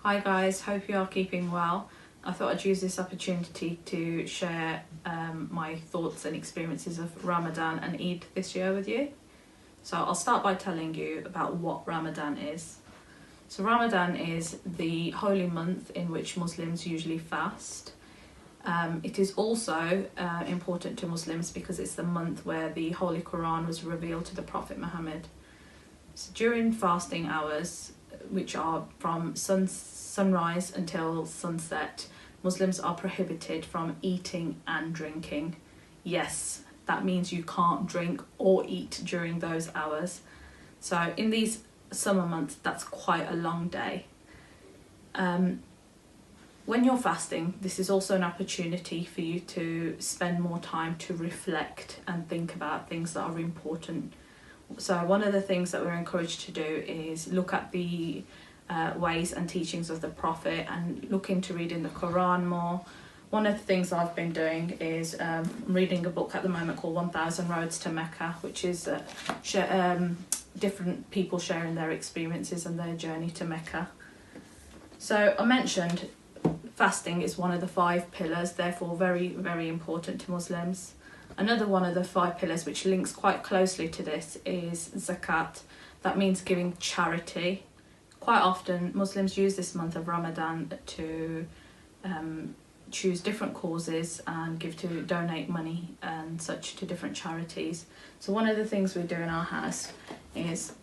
Hi guys, hope you are keeping well. I thought I'd use this opportunity to share my thoughts and experiences of Ramadan and Eid this year with you. So I'll start by telling you about what Ramadan is. So Ramadan is the holy month in which Muslims usually fast. It is also important to Muslims because it's the month where the Holy Quran was revealed to the Prophet Muhammad. So during fasting hours, which are from sunrise until sunset, Muslims are prohibited from eating and drinking. Yes, that means you can't drink or eat during those hours. So in these summer months, that's quite a long day. When you're fasting, this is also an opportunity for you to spend more time to reflect and think about things that are important. So one of the things that we're encouraged to do is look at the ways and teachings of the Prophet and look into reading the Quran more. One of the things I've been doing is reading a book at the moment called 1000 Roads to Mecca, which is different people sharing their experiences and their journey to Mecca. So I mentioned fasting is one of the 5 pillars, therefore very, very important to Muslims. Another one of the 5 pillars which links quite closely to this is zakat. That means giving charity. Quite often Muslims use this month of Ramadan to choose different causes and donate money and such to different charities. So one of the things we do in our house is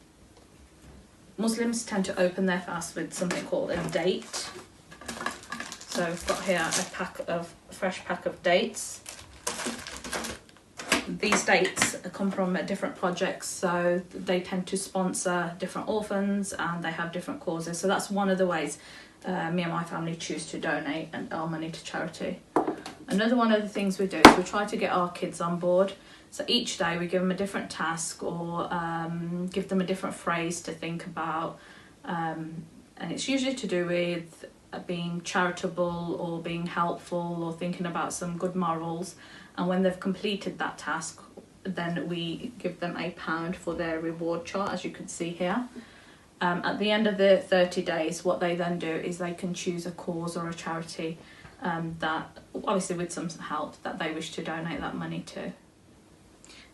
Muslims tend to open their fast with something called a date. So I've got here a fresh pack of dates. These dates come from different projects, so they tend to sponsor different orphans and they have different causes. So that's one of the ways me and my family choose to donate our money to charity. Another one of the things we do is we try to get our kids on board. So each day we give them a different task or give them a different phrase to think about. And it's usually to do with being charitable or being helpful or thinking about some good morals. And when they've completed that task, then we give them £1 for their reward chart, as you can see here. At the end of the 30 days, what they then do is they can choose a cause or a charity that, obviously with some help, that they wish to donate that money to.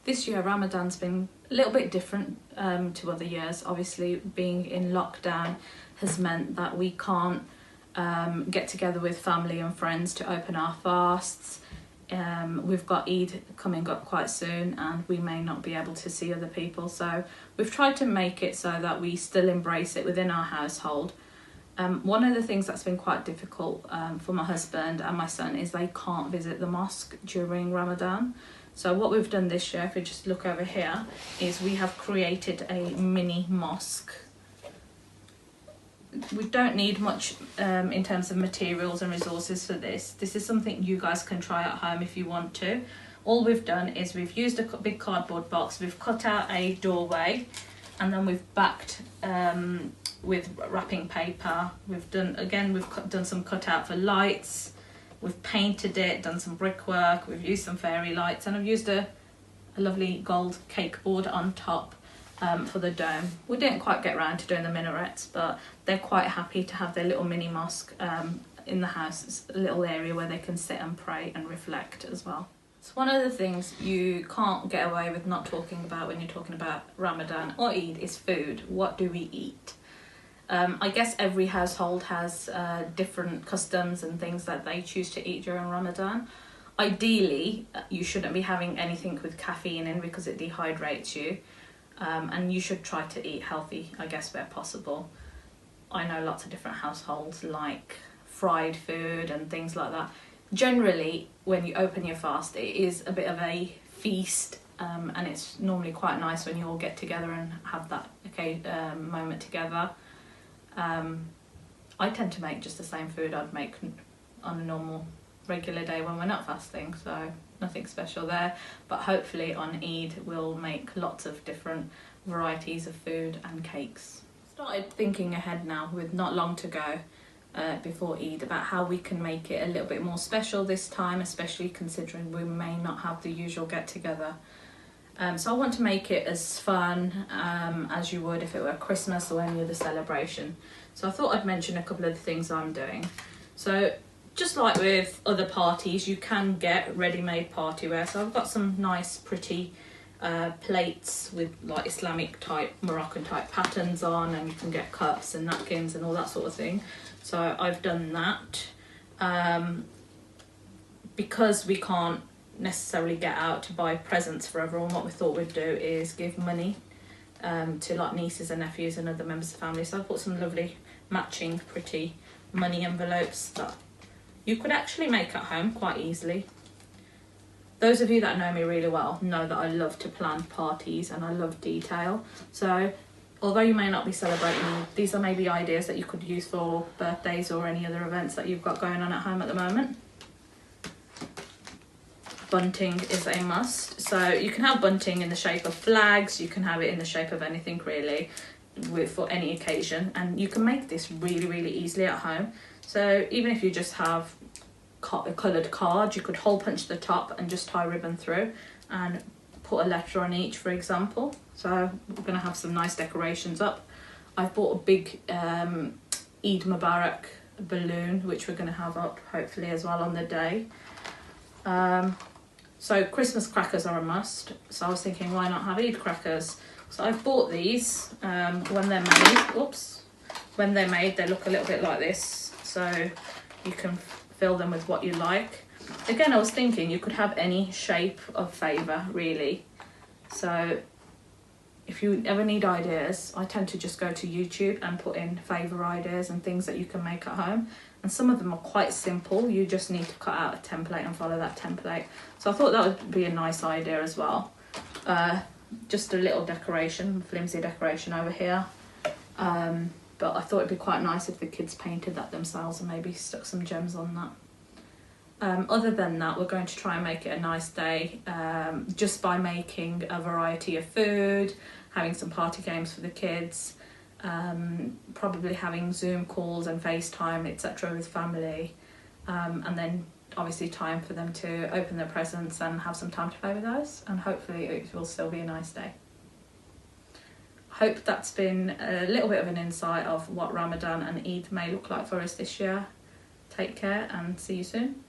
This year, Ramadan's been a little bit different to other years. Obviously, being in lockdown has meant that we can't get together with family and friends to open our fasts. We've got Eid coming up quite soon and we may not be able to see other people, so we've tried to make it so that we still embrace it within our household. One of the things that's been quite difficult for my husband and my son is they can't visit the mosque during Ramadan. So what we've done this year, if we just look over here, is we have created a mini mosque. We don't need much in terms of materials and resources for this. This is something you guys can try at home if you want to. All we've done is we've used a big cardboard box, we've cut out a doorway, and then we've backed with wrapping paper. We've done some cutout for lights, we've painted it, done some brickwork, we've used some fairy lights, and I've used a lovely gold cake board on top for the dome. We didn't quite get around to doing the minarets, but they're quite happy to have their little mini mosque in the house. It's a little area where they can sit and pray and reflect as well. So one of the things you can't get away with not talking about when you're talking about Ramadan or Eid is food. What do we eat? I guess every household has different customs and things that they choose to eat during Ramadan. Ideally, you shouldn't be having anything with caffeine in because it dehydrates you. And you should try to eat healthy, I guess, where possible. I know lots of different households like fried food and things like that. Generally, when you open your fast, it is a bit of a feast, and it's normally quite nice when you all get together and have that moment together. I tend to make just the same food I'd make on a normal regular day when we're not fasting, so nothing special there, but hopefully on Eid we'll make lots of different varieties of food and cakes. Started thinking ahead now with not long to go before Eid about how we can make it a little bit more special this time, especially considering we may not have the usual get together. So I want to make it as fun as you would if it were Christmas or any other celebration. So I thought I'd mention a couple of the things I'm doing. So just like with other parties, you can get ready-made party wear. So I've got some nice pretty plates with like Islamic type, Moroccan type patterns on, and you can get cups and napkins and all that sort of thing. So I've done that. Because we can't necessarily get out to buy presents for everyone, what we thought we'd do is give money to like nieces and nephews and other members of the family. So I bought some lovely matching pretty money envelopes that you could actually make at home quite easily. Those of you that know me really well know that I love to plan parties and I love detail. So although you may not be celebrating, these are maybe ideas that you could use for birthdays or any other events that you've got going on at home at the moment. Bunting is a must. So you can have bunting in the shape of flags, you can have it in the shape of anything really for any occasion, and you can make this really easily at home. So even if you just have a coloured card, you could hole punch the top and just tie ribbon through and put a letter on each, for example. So we're going to have some nice decorations up. I've bought a big Eid Mubarak balloon which we're going to have up hopefully as well on the day. So Christmas crackers are a must. So I was thinking, why not have Eid crackers? So I've bought these when they're made. Oops. When they're made, they look a little bit like this. So you can fill them with what you like. Again, I was thinking you could have any shape of favour, really. So if you ever need ideas, I tend to just go to YouTube and put in favour ideas and things that you can make at home. And some of them are quite simple. You just need to cut out a template and follow that template. So I thought that would be a nice idea as well. Just a little decoration, flimsy decoration over here. But I thought it'd be quite nice if the kids painted that themselves and maybe stuck some gems on that. Other than that, we're going to try and make it a nice day just by making a variety of food, having some party games for the kids, probably having Zoom calls and FaceTime, etc. with family, and then obviously time for them to open their presents and have some time to play with those, and hopefully it will still be a nice day. Hope that's been a little bit of an insight of what Ramadan and Eid may look like for us this year. Take care and see you soon.